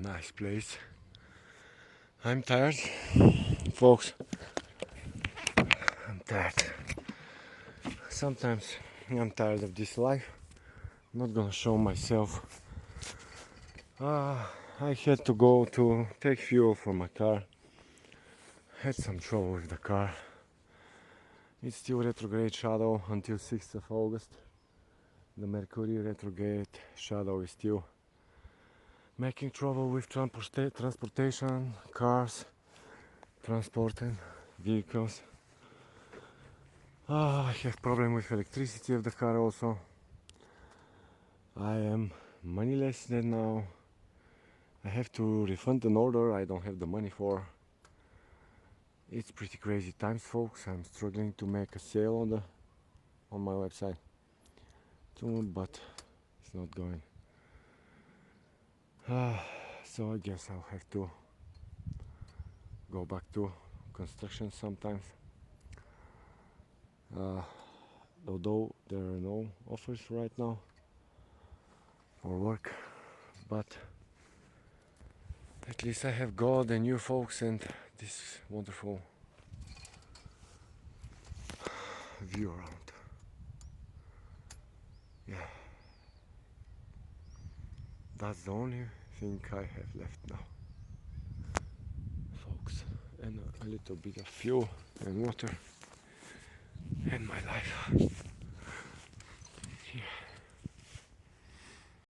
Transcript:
Nice place. I'm tired, folks. I'm tired. Sometimes I'm tired of this life. I'm not gonna show myself. I had to go to take fuel for my car. Had some trouble with the car. It's still retrograde shadow until 6th of August. The Mercury retrograde shadow is still making trouble with transportation, cars, transporting vehicles. I have problem with electricity of the car also. I am moneyless then now. I have to refund an order I don't have the money for. It's pretty crazy times, folks. I'm struggling to make a sale on my website too, but it's not going. So I guess I'll have to go back to construction sometimes. Although there are no offers right now for work, but at least I have God and you folks and this wonderful view around. Yeah, that's the only thing I have left now, folks, and a little bit of fuel and water and my life.